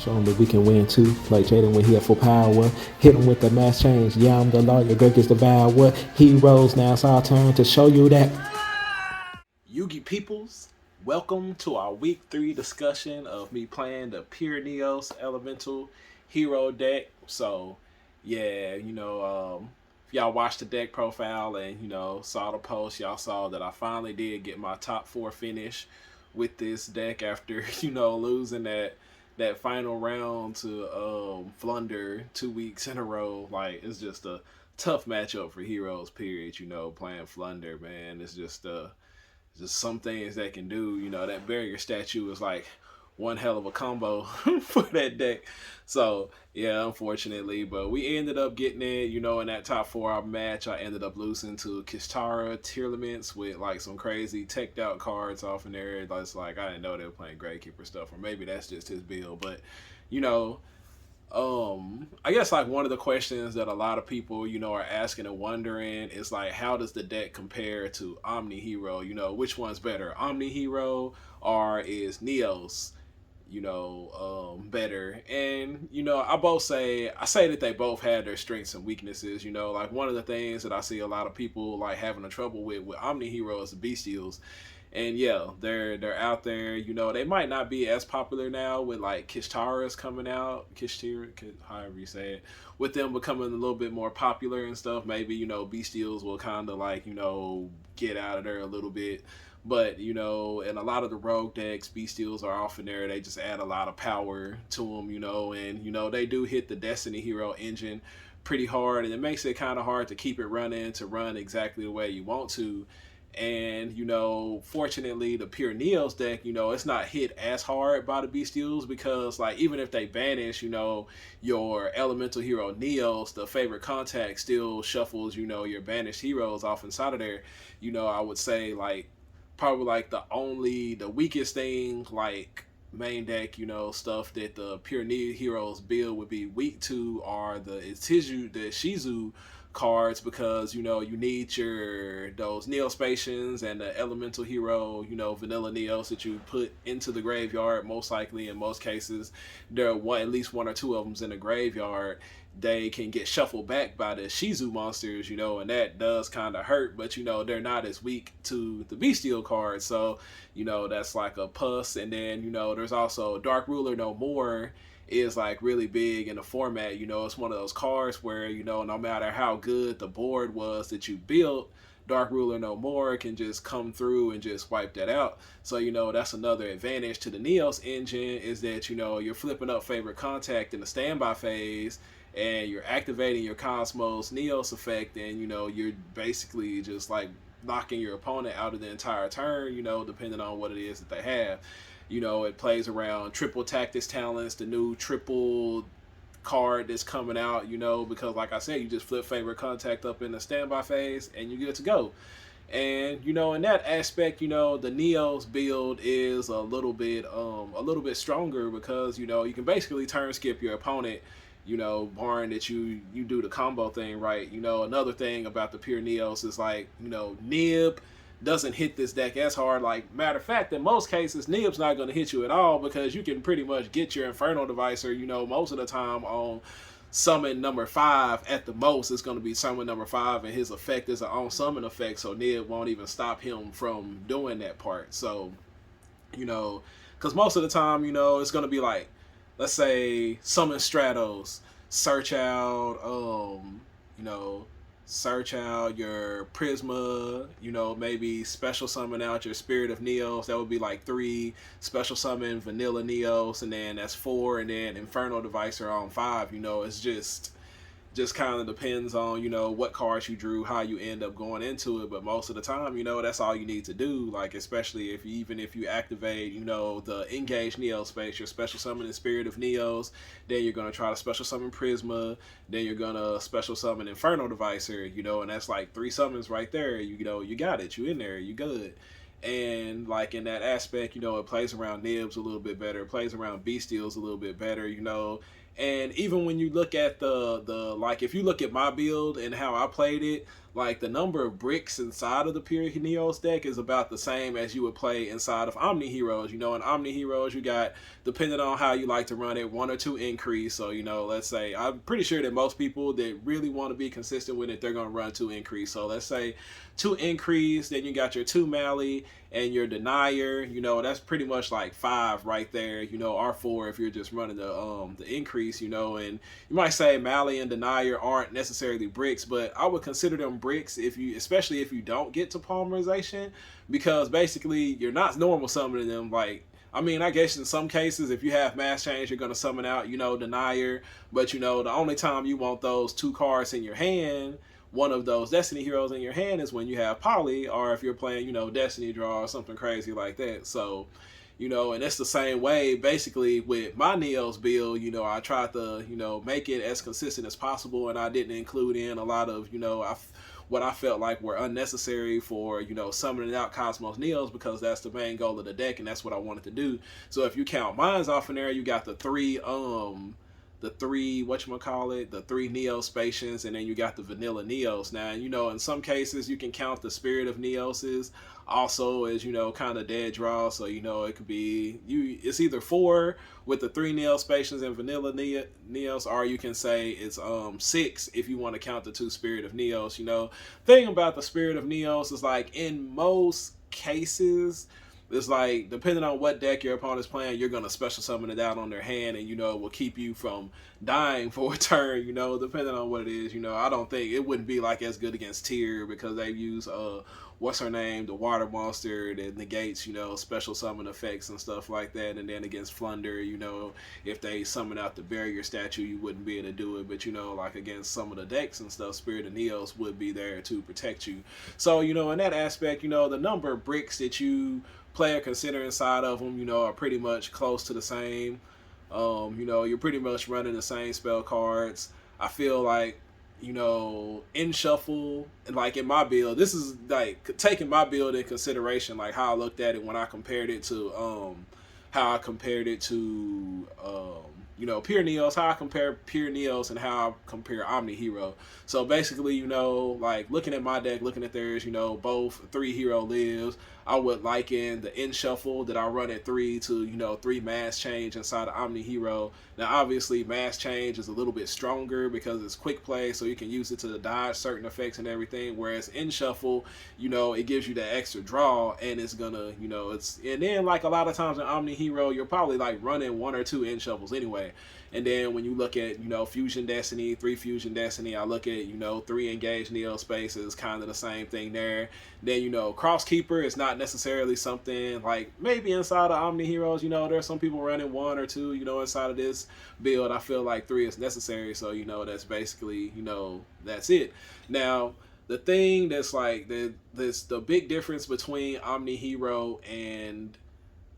Show him that we can win too. Play Jaden when he at full power. Hit him with the mass change. Yeah, I'm the lawyer. Greg is the devour. Heroes, now it's our turn to show you that. Yugi peoples, welcome to our week 3 discussion of me playing the Pure Neos Elemental Hero deck. So, yeah, if y'all watched the deck profile and, saw the post, y'all saw that I finally did get my top 4 finish with this deck after, losing that final round to Flunder 2 weeks in a row. Like, it's just a tough matchup for heroes, period. Playing Flunder, man. It's just some things they can do. That barrier statue is like one hell of a combo for that deck. So yeah, unfortunately, but we ended up getting it. In that top 4 match, I ended up losing to Kishtara Tearlaments with like some crazy teched out cards off in there. That's like I didn't know they were playing Gravekeeper stuff, or maybe that's just his build. But you know, I guess like one of the questions that a lot of people, are asking and wondering is like, how does the deck compare to Omni Hero? Which one's better, Omni Hero or is Neos, better? And I say that they both had their strengths and weaknesses. Like one of the things that I see a lot of people like having a trouble with Omni Hero is the Bestials. And yeah, they're out there. They might not be as popular now with like Kishtara's coming out, Kishtira, however you say it, with them becoming a little bit more popular and stuff. Maybe Bestials will kind of like get out of there a little bit. But in a lot of the rogue decks, Bestials are often there. They just add a lot of power to them, and they do hit the Destiny Hero engine pretty hard, and it makes it kind of hard to keep it running to run exactly the way you want to. And fortunately, the Pure Neos deck, it's not hit as hard by the Bestials because, like, even if they banish, your Elemental Hero Neos, the favorite contact still shuffles, your banished heroes off inside of there. I would say like probably like the weakest thing, like main deck, stuff that the Pure Neo Heroes build would be weak to are the Shizu cards, because you need those Neospatians and the Elemental Hero, vanilla Neos that you put into the graveyard. Most likely, in most cases, there are at least one or two of them's in the graveyard. They can get shuffled back by the Shizu monsters, and that does kind of hurt. But they're not as weak to the Bestial cards, so that's like a plus. And then there's also Dark Ruler No More is like really big in the format. It's one of those cards where no matter how good the board was that you built, Dark Ruler No More can just come through and just wipe that out. So that's another advantage to the Neos engine, is that you're flipping up favorite contact in the standby phase, and you're activating your Cosmos Neos effect, and you're basically just like knocking your opponent out of the entire turn, depending on what it is that they have. It plays around triple tactics talents, the new triple card that's coming out, because like I said, you just flip favorite contact up in the standby phase and you get to go. And in that aspect, the Neos build is a little bit stronger, because you can basically turn skip your opponent, barring that you do the combo thing right. Another thing about the Pure Neos is like, Nib doesn't hit this deck as hard. Like, matter of fact, in most cases, Nib's not going to hit you at all, because you can pretty much get your Inferno Devicer, most of the time on summon number 5 at the most. It's going to be summon number 5, and his effect is an on summon effect, so Nib won't even stop him from doing that part. So, because most of the time, it's going to be like, let's say, summon Stratos, search out, search out your Prisma, maybe special summon out your Spirit of Neos. That would be like 3. Special summon Vanilla Neos, and then that's 4, and then Inferno Devicer on 5. It's just kind of depends on what cards you drew, how you end up going into it. But most of the time, that's all you need to do. Like, especially if you activate the engaged Neo space, your special summon the Spirit of Neos, then you're going to try to special summon Prisma, then you're going to special summon Inferno Devicer, and that's like 3 summons right there. You got it, you in there, you good. And like in that aspect, it plays around Nibs a little bit better, it plays around Bestials a little bit better, And even when you look at the like, if you look at my build and how I played it, like the number of bricks inside of the Pure Neos deck is about the same as you would play inside of Omni Heroes. You know, in Omni Heroes, you got, depending on how you like to run it, 1 or 2 increase. So, you know, let's say, I'm pretty sure that most people that really want to be consistent with it, they're going to run 2 increase. So let's say 2 increase, then you got your 2 Mally and your Denier. You know, that's pretty much like 5 right there. You know, R4 if you're just running the increase. You know, and you might say Mally and Denier aren't necessarily bricks, but I would consider them bricks if you, especially if you don't get to polymerization, because basically you're not normal summoning them. Like, I mean, I guess in some cases, if you have mass change, you're going to summon out, you know, Denier. But, you know, the only time you want those 2 cards in your hand, one of those Destiny heroes in your hand, is when you have Poly, or if you're playing, you know, Destiny Draw or something crazy like that. So, you know, and it's the same way basically with my Neos build. You know, I tried to, you know, make it as consistent as possible, and I didn't include in a lot of, you know, what I felt like were unnecessary for, you know, summoning out Cosmos Neos, because that's the main goal of the deck and that's what I wanted to do. So if you count mines off in there, you got the three whatchamacallit, the 3 Neo Spacians, and then you got the vanilla Neos. Now, you know, in some cases you can count the Spirit of Neoses also as, you know, kind of dead draw. So, you know, it could be, it's either 4 with the 3 Neo Spacians and vanilla Neos, or you can say it's 6 if you want to count the 2 Spirit of Neos. You know, thing about the Spirit of Neos is, like, in most cases, it's like, depending on what deck your opponent's playing, you're going to special summon it out on their hand, and, you know, it will keep you from dying for a turn, you know, depending on what it is. You know, I don't think it wouldn't be, like, as good against Tyr, because they use, what's her name, the water monster that negates, you know, special summon effects and stuff like that. And then against Flunder, you know, if they summon out the barrier statue, you wouldn't be able to do it. But, you know, like against some of the decks and stuff, Spirit of Neos would be there to protect you. So, you know, in that aspect, you know, the number of bricks that you player consider inside of them, you know, are pretty much close to the same. You know, you're pretty much running the same spell cards. I feel like, you know, in shuffle, like in my build, this is like taking my build in consideration, like how I looked at it when I compared it to you know, Pure Neos, how I compare Pure Neos and how I compare Omni Hero. So basically, you know, like looking at my deck, looking at theirs, you know, both 3 hero lives. I would liken the in shuffle that I run at 3 to, you know, 3 mass change inside of Omni Hero. Now, obviously, mass change is a little bit stronger because it's quick play, so you can use it to dodge certain effects and everything. Whereas in shuffle, you know, it gives you the extra draw, and it's gonna, you know, it's, and then like a lot of times in Omni Hero, you're probably like running 1 or 2 in shuffles anyway. And then when you look at, you know, Fusion Destiny, 3 Fusion Destiny, I look at, you know, 3 Engage Neo Spaces, kind of the same thing there. Then, you know, Cross Keeper is not necessarily something like maybe inside of Omni Heroes, you know, there's some people running 1 or 2, you know, inside of this build. I feel like 3 is necessary. So, you know, that's basically, you know, that's it. Now, the thing that's like, that's the big difference between Omni Hero and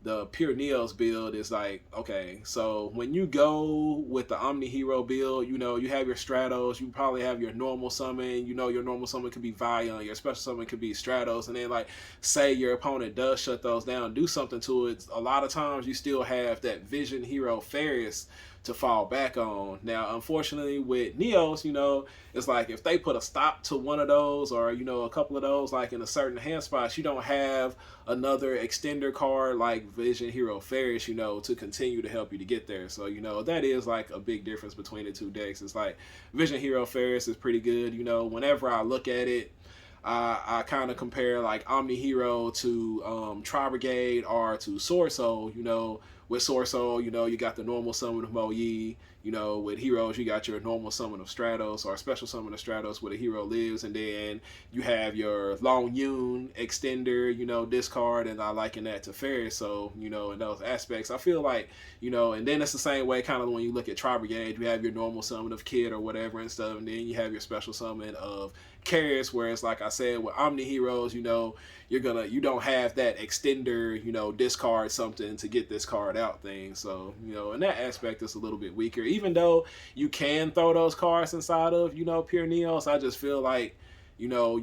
the Pure Neos build is like, okay, so when you go with the Omni Hero build, you know, you have your Stratos, you probably have your normal summon, you know, your normal summon could be Vion, your special summon could be Stratos, and then like, say your opponent does shut those down, do something to it, a lot of times you still have that Vision Hero Ferris to fall back on. Now, unfortunately with Neos, you know, it's like if they put a stop to one of those, or, you know, a couple of those, like in a certain hand spots, you don't have another extender card like Vision Hero Ferris, you know, to continue to help you to get there. So, you know, that is like a big difference between the 2 decks. It's like Vision Hero Ferris is pretty good. You know, whenever I look at it, I kind of compare like Omni Hero to Tri Brigade or to Sword Soul. You know, with Sword Soul, you know, you got the normal summon of Mo Yi. You know, with heroes, you got your normal summon of Stratos or special summon of Stratos where the hero lives, and then you have your Long Yun extender, you know, discard, and I liken that to Ferris. So, you know, in those aspects, I feel like, you know, and then it's the same way kind of when you look at Tri Brigade, you have your normal summon of Kid or whatever and stuff, and then you have your special summon of Carriers, whereas like I said with Omni Heroes, you know, you don't have that extender, you know, discard something to get this card out thing. So, you know, in that aspect, it's a little bit weaker. Even though you can throw those cards inside of, you know, Pure Neos, I just feel like, you know,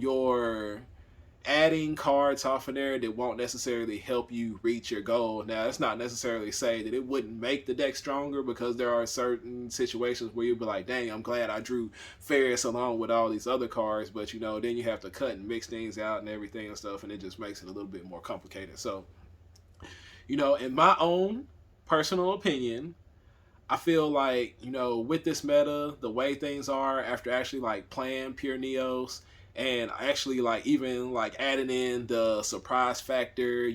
adding cards off in there that won't necessarily help you reach your goal. Now, it's not necessarily say that it wouldn't make the deck stronger, because there are certain situations where you'll be like, dang, I'm glad I drew Ferris along with all these other cards, but then you have to cut and mix things out and everything and stuff, and it just makes it a little bit more complicated. So, in my own personal opinion, I feel like, with this meta, the way things are, after actually like playing pure Neos, and actually like even like adding in the surprise factor,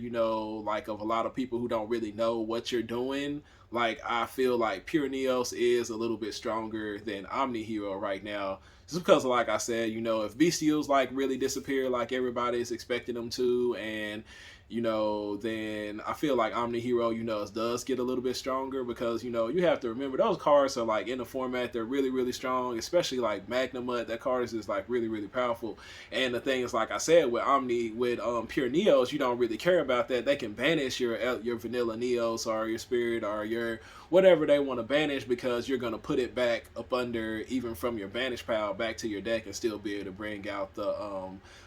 like of a lot of people who don't really know what you're doing, like I feel like pure Neos is a little bit stronger than Omni Hero right now. Just because, like I said, if Bestials like really disappear like everybody's expecting them to, and then I feel like Omni Hero, does get a little bit stronger, because, you have to remember those cards are like in the format, they're really, really strong, especially like Magnamut. That card is just like really, really powerful. And the thing is, like I said, with Pure Neos, you don't really care about that. They can banish your vanilla Neos or your Spirit or your whatever they want to banish, because you're going to put it back up under, even from your banish pile back to your deck, and still be able to bring out the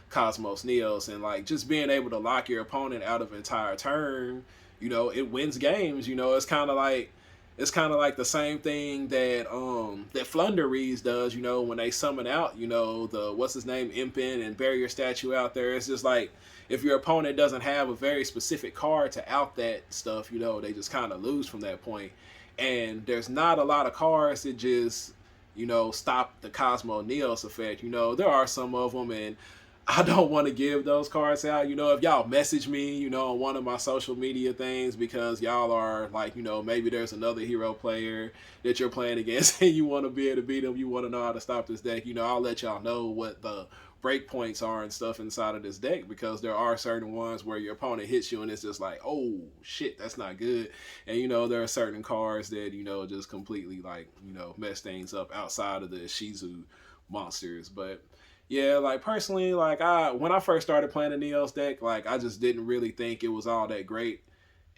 Cosmos Neos. And like just being able to lock your opponent out of an entire turn, it wins games. It's kind of like the same thing that Flunderees does, when they summon out, the what's his name, Impin and Barrier Statue out there. It's just like, if your opponent doesn't have a very specific card to out that stuff, they just kind of lose from that point. And there's not a lot of cards that just stop the Cosmo Neos effect. There are some of them, and I don't want to give those cards out. If y'all message me, on one of my social media things, because y'all are like, maybe there's another hero player that you're playing against and you want to be able to beat them, you want to know how to stop this deck, I'll let y'all know what the breakpoints are and stuff inside of this deck, because there are certain ones where your opponent hits you and it's just like, oh shit, that's not good. And there are certain cards that just completely like mess things up outside of the Shizu monsters. But yeah, like personally, like when I first started playing the Neos deck, like I just didn't really think it was all that great.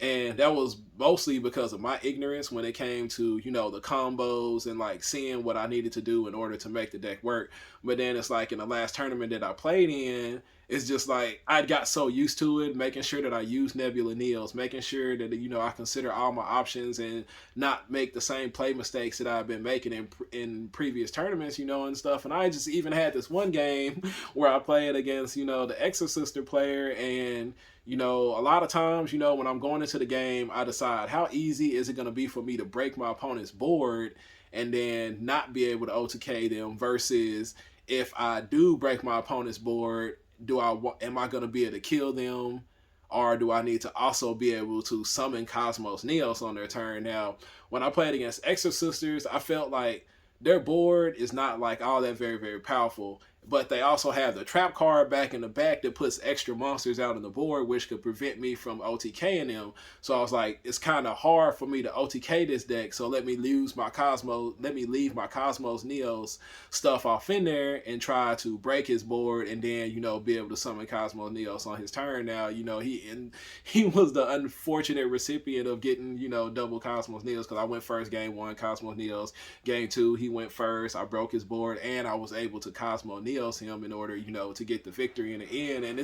And that was mostly because of my ignorance when it came to, the combos and like seeing what I needed to do in order to make the deck work. But then it's like in the last tournament that I played in, it's just like I got so used to it, making sure that I use Nebula Neos, making sure that, I consider all my options and not make the same play mistakes that I've been making in previous tournaments, and stuff. And I just even had this one game where I played against, the Exorcister player, and a lot of times, when I'm going into the game, I decide how easy is it going to be for me to break my opponent's board and then not be able to OTK them, versus if I do break my opponent's board, am I going to be able to kill them, or do I need to also be able to summon Cosmos Neos on their turn? Now, when I played against Exorcisters, I felt like their board is not like all that very, very powerful, but they also have the trap card back in the back that puts extra monsters out on the board, which could prevent me from OTKing them. So I was like, it's kind of hard for me to OTK this deck, so let me leave my Cosmos Neos stuff off in there and try to break his board, and then be able to summon Cosmos Neos on his turn. Now he was the unfortunate recipient of getting double Cosmos Neos, because I went first game 1 Cosmos Neos, game 2 he went first, I broke his board, and I was able to Cosmos Neos him in order to get the victory in the end. And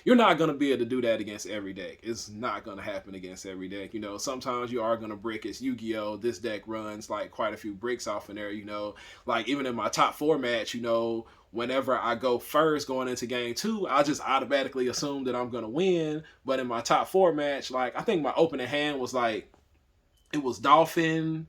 you're not going to be able to do that against every deck. It's not going to happen against every deck. Sometimes you are going to brick. It's Yu-Gi-Oh! This deck runs like quite a few bricks off in there. Like even in my top 4 match, whenever I go first going into game 2, I just automatically assume that I'm going to win. But in my top 4 match, like I think my opening hand was like, it was Dolphin,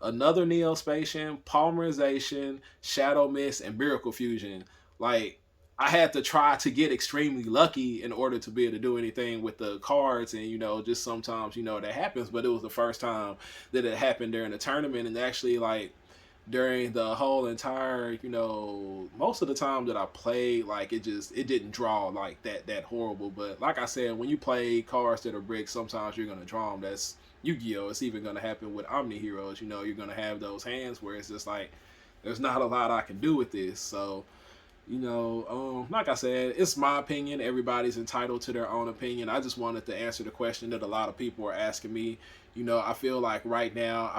another Neospatian, Polymerization, Shadow Mist, and Miracle Fusion. Like, I had to try to get extremely lucky in order to be able to do anything with the cards, and just sometimes that happens. But it was the first time that it happened during the tournament, and actually like during the whole entire, most of the time that I played, like it didn't draw like that horrible. But like I said, when you play cards that are bricks, sometimes you're gonna draw them. That's Yu-Gi-Oh! It's even gonna happen with Omni Heroes. You're gonna have those hands where it's just like there's not a lot I can do with this. So like I said, it's my opinion. Everybody's entitled to their own opinion. I just wanted to answer the question that a lot of people are asking me. I feel like right now,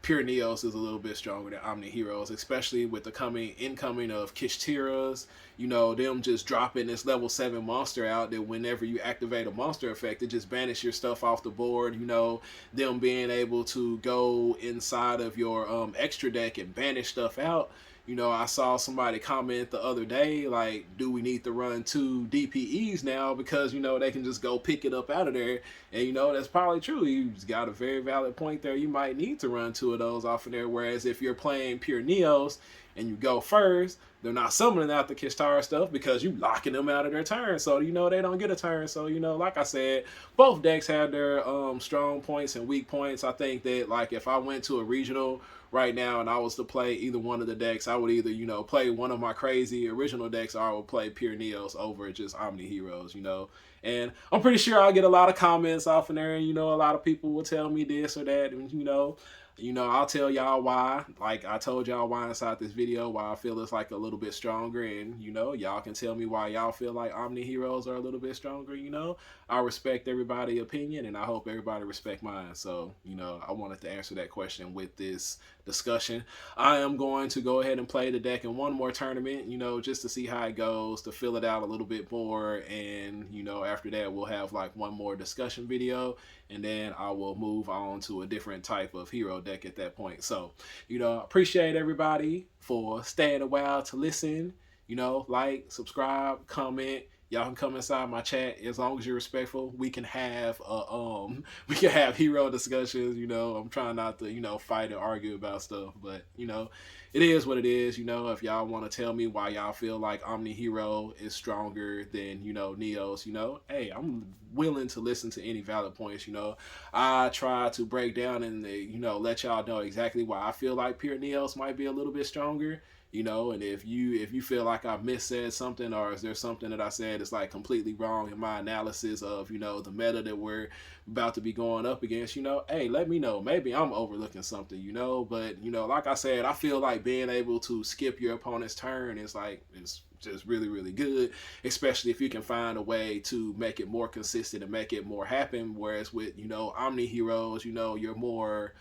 Pure Neos is a little bit stronger than Omni Heroes, especially with the incoming of Kishtiras. You know, them just dropping this level 7 monster out that whenever you activate a monster effect, it just banish your stuff off the board. You know, them being able to go inside of your extra deck and banish stuff out. You know, I saw somebody comment the other day, like, do we need to run 2 DPEs now? Because, you know, they can just go pick it up out of there. And, you know, that's probably true. You've got a very valid point there. You might need to run 2 of those off of there. Whereas if you're playing pure Neos and you go first, they're not summoning out the Kishtara stuff because you locking them out of their turn. So, you know, they don't get a turn. So, you know, like I said, both decks have their strong points and weak points. I think that, like, if I went to a regional right now and I was to play either one of the decks, I would either, you know, play one of my crazy original decks, or I would play pure Neos over just Omni Heroes, you know. And I'm pretty sure I'll get a lot of comments off in there, and, you know, a lot of people will tell me this or that, and, you know, I'll tell y'all why. Like I told y'all why inside this video, why I feel it's like a little bit stronger, and, you know, y'all can tell me why y'all feel like Omni Heroes are a little bit stronger. You know, I respect everybody's opinion, and I hope everybody respect mine. So, you know, I wanted to answer that question with this discussion. I am going to go ahead and play the deck in one more tournament, you know, just to see how it goes, to fill it out a little bit more, and, you know, after that we'll have like one more discussion video, and then I will move on to a different type of hero deck at that point. So, you know, appreciate everybody for staying a while to listen. You know, like, subscribe, comment. Y'all can come inside my chat as long as you're respectful. We can have hero discussions. You know, I'm trying not to, you know, fight and argue about stuff, but, you know, it is what it is. You know, if y'all want to tell me why y'all feel like Omni Hero is stronger than, you know, Neos, you know, hey, I'm willing to listen to any valid points. You know, I try to break down and, you know, let y'all know exactly why I feel like pure Neos might be a little bit stronger. You know, and if you feel like I missaid something, or is there something that I said is like completely wrong in my analysis of, you know, the meta that we're about to be going up against, you know, hey, let me know. Maybe I'm overlooking something, you know, but, you know, like I said, I feel like being able to skip your opponent's turn is like, it's just really, really good, especially if you can find a way to make it more consistent and make it more happen. Whereas with, you know, Omni Heroes, you know, you're more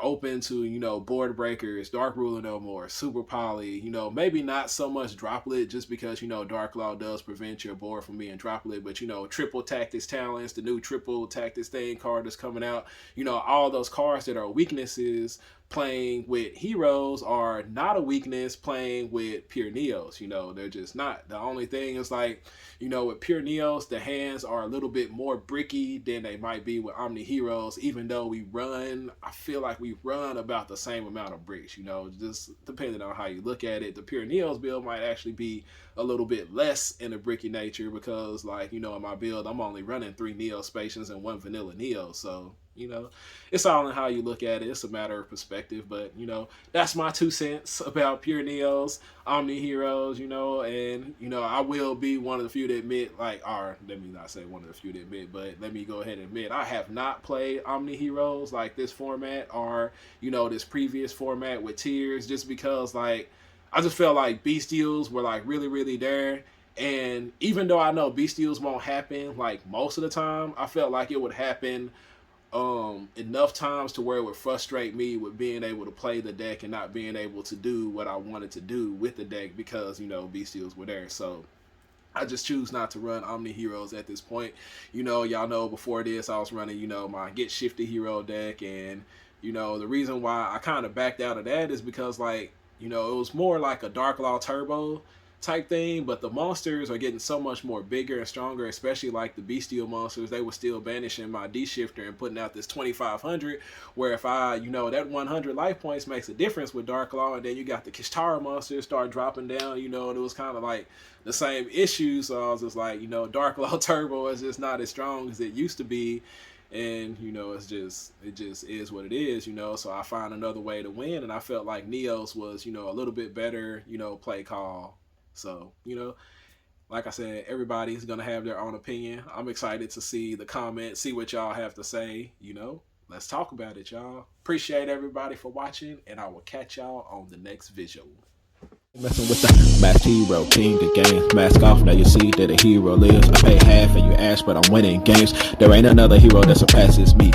open to, you know, board breakers, Dark Ruler no more, Super Poly, you know, maybe not so much Droplet, just because, you know, Dark Law does prevent your board from being Droplet, but, you know, Triple Tactics Talents, the new Triple Tactics thing card that's coming out, you know, all those cards that are weaknesses playing with heroes are not a weakness playing with pure Neos. You know, they're just not. The only thing is, like, you know, with pure Neos, the hands are a little bit more bricky than they might be with Omni Heroes, even though I feel like we run about the same amount of bricks, you know, just depending on how you look at it. The pure Neos build might actually be a little bit less in a bricky nature because, like, you know, in my build, I'm only running 3 Neo Spacians and 1 vanilla Neo, so, you know, it's all in how you look at it. It's a matter of perspective, but, you know, that's my 2 cents about pure Neos, Omni Heroes, you know, and, you know, I will be one of the few that admit, like, or let me not say one of the few that admit, but let me go ahead and admit, I have not played Omni Heroes like this format or, you know, this previous format with tiers, just because, like, I just felt like bestials were, like, really, really there. And even though I know bestials won't happen, like, most of the time, I felt like it would happen enough times to where it would frustrate me with being able to play the deck and not being able to do what I wanted to do with the deck because, you know, bestials were there. So I just choose not to run Omni Heroes at this point. You know, y'all know before this I was running, you know, my Get Shifty Hero deck, and, you know, the reason why I kind of backed out of that is because, like, you know, it was more like a Dark Law Turbo type thing, but the monsters are getting so much more bigger and stronger, especially like the bestial monsters. They were still banishing my D-shifter and putting out this 2500, where if I, you know, that 100 life points makes a difference with Dark Law, and then you got the Kishtara monsters start dropping down, you know, and it was kind of like the same issue. So I was just like, you know, Dark Law Turbo is just not as strong as it used to be. And, you know, it just is what it is, you know. So I find another way to win, and I felt like Neos was, you know, a little bit better, you know, play call. So, you know, like I said, everybody's going to have their own opinion. I'm excited to see the comments, see what y'all have to say, you know. Let's talk about it, y'all. Appreciate everybody for watching, and I will catch y'all on the next visual. Messing with the masked hero, king of games. Mask off, now you see that a hero lives. I pay half and you ask, but I'm winning games. There ain't another hero that surpasses me.